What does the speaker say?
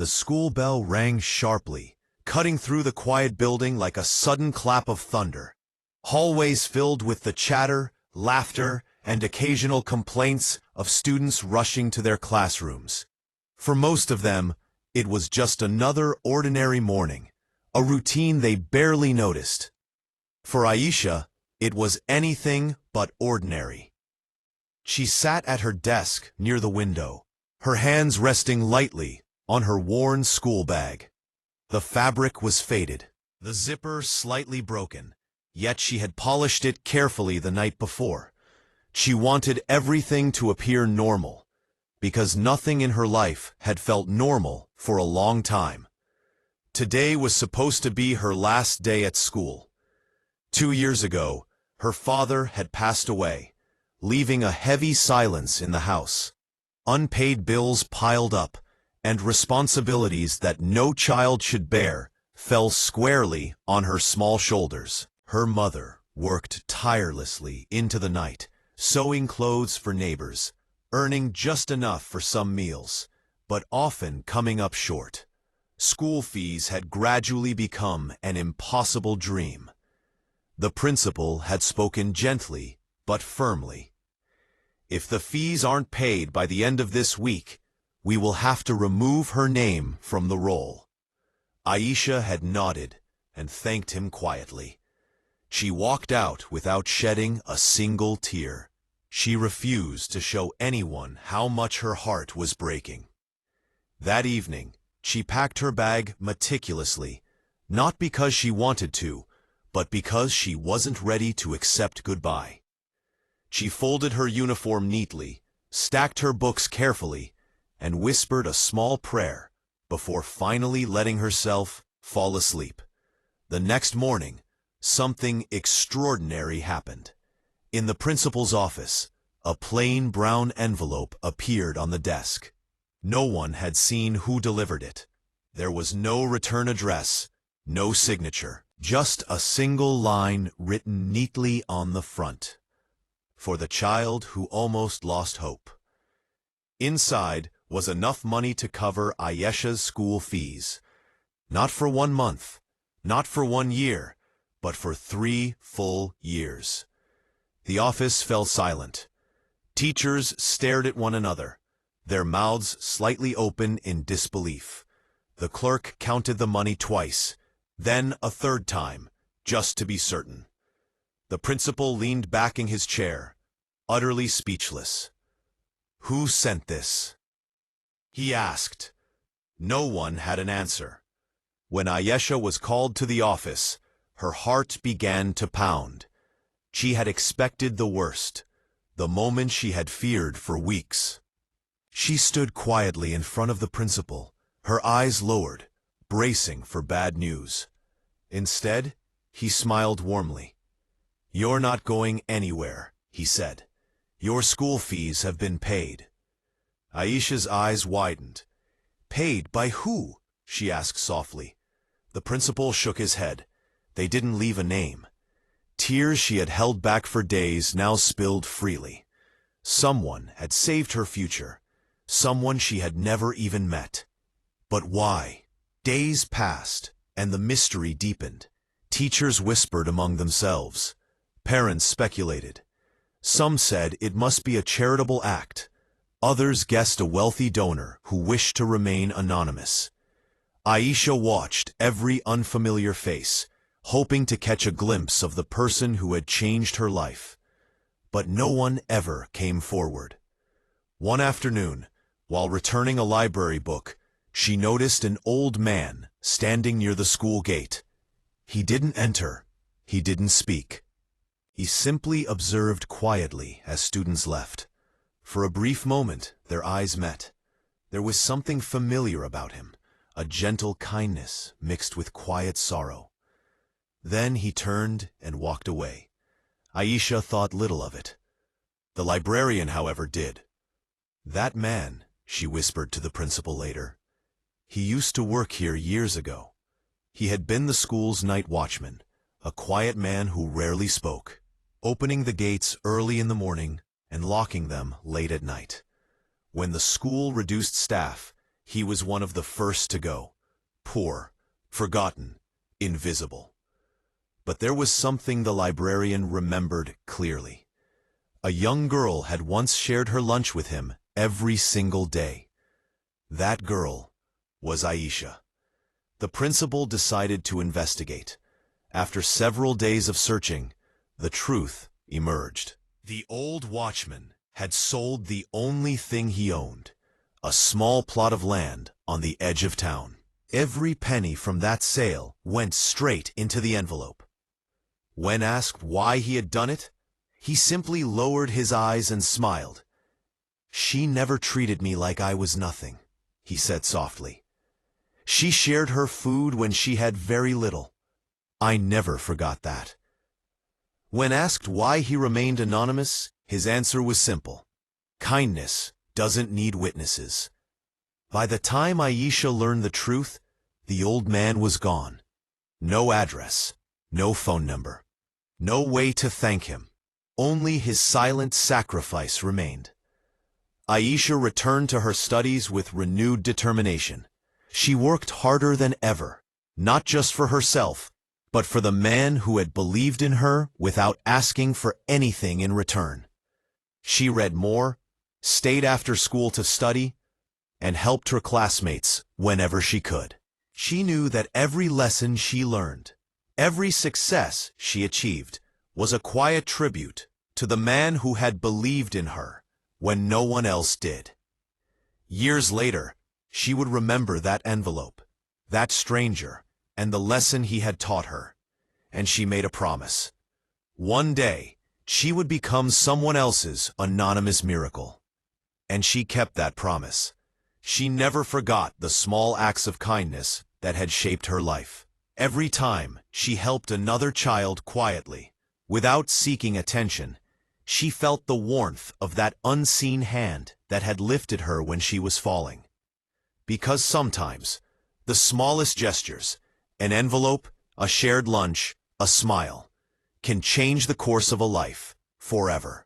The school bell rang sharply, cutting through the quiet building like a sudden clap of thunder. Hallways filled with the chatter, laughter, and occasional complaints of students rushing to their classrooms. For most of them, it was just another ordinary morning, a routine they barely noticed. For Ayesha, it was anything but ordinary. She sat at her desk near the window, her hands resting lightly on her worn school bag. The fabric was faded, the zipper slightly broken, yet she had polished it carefully the night before. She wanted everything to appear normal, because nothing in her life had felt normal for a long time. Today was supposed to be her last day at school. 2 years ago, her father had passed away, leaving a heavy silence in the house. Unpaid bills piled up, and responsibilities that no child should bear fell squarely on her small shoulders. Her mother worked tirelessly into the night, sewing clothes for neighbors, earning just enough for some meals, but often coming up short. School fees had gradually become an impossible dream. The principal had spoken gently but firmly. "If the fees aren't paid by the end of this week, we will have to remove her name from the roll." Ayesha had nodded and thanked him quietly. She walked out without shedding a single tear. She refused to show anyone how much her heart was breaking. That evening, she packed her bag meticulously, not because she wanted to, but because she wasn't ready to accept goodbye. She folded her uniform neatly, stacked her books carefully, and whispered a small prayer before finally letting herself fall asleep. The next morning, something extraordinary happened. In the principal's office, a plain brown envelope appeared on the desk. No one had seen who delivered it. There was no return address, no signature, just a single line written neatly on the front. For the child who almost lost hope. Inside was enough money to cover Ayesha's school fees. Not for 1 month, not for 1 year, but for 3 full years. The office fell silent. Teachers stared at one another, their mouths slightly open in disbelief. The clerk counted the money twice, then a third time, just to be certain. The principal leaned back in his chair, utterly speechless. "Who sent this?" he asked. No one had an answer. When Ayesha was called to the office, her heart began to pound. She had expected the worst, the moment she had feared for weeks. She stood quietly in front of the principal, her eyes lowered, bracing for bad news. Instead, he smiled warmly. "You're not going anywhere," he said. "Your school fees have been paid." Ayesha's eyes widened. "Paid by who?" she asked softly. The principal shook his head. They didn't leave a name. Tears she had held back for days now spilled freely. Someone had saved her future. Someone she had never even met. But why? Days passed, and the mystery deepened. Teachers whispered among themselves. Parents speculated. Some said it must be a charitable act. Others guessed a wealthy donor who wished to remain anonymous. Ayesha watched every unfamiliar face, hoping to catch a glimpse of the person who had changed her life. But no one ever came forward. One afternoon, while returning a library book, she noticed an old man standing near the school gate. He didn't enter. He didn't speak. He simply observed quietly as students left. For a brief moment, their eyes met. There was something familiar about him, a gentle kindness mixed with quiet sorrow. Then he turned and walked away. Ayesha thought little of it. The librarian, however, did. "That man," she whispered to the principal later. "He used to work here years ago. He had been the school's night watchman, a quiet man who rarely spoke, opening the gates early in the morning and locking them late at night. When the school reduced staff, He was one of the first to go. Poor, forgotten, invisible. But there was something the librarian remembered clearly. A young girl had once shared her lunch with him every single day. That girl was Ayesha. The principal decided to investigate. After several days of searching, the truth emerged. The old watchman had sold the only thing he owned, a small plot of land on the edge of town. Every penny from that sale went straight into the envelope. When asked why he had done it, he simply lowered his eyes and smiled. "She never treated me like I was nothing," he said softly. "She shared her food when she had very little. I never forgot that." When asked why he remained anonymous, his answer was simple. Kindness doesn't need witnesses. By the time Ayesha learned the truth, the old man was gone. No address, no phone number, no way to thank him. Only his silent sacrifice remained. Ayesha returned to her studies with renewed determination. She worked harder than ever, not just for herself, but for the man who had believed in her without asking for anything in return. She read more, stayed after school to study, and helped her classmates whenever she could. She knew that every lesson she learned, every success she achieved, was a quiet tribute to the man who had believed in her when no one else did. Years later, she would remember that envelope, that stranger, and the lesson he had taught her, and she made a promise. One day, she would become someone else's anonymous miracle. And she kept that promise. She never forgot the small acts of kindness that had shaped her life. Every time she helped another child quietly, without seeking attention, she felt the warmth of that unseen hand that had lifted her when she was falling. Because sometimes, the smallest gestures, an envelope, a shared lunch, a smile, can change the course of a life forever.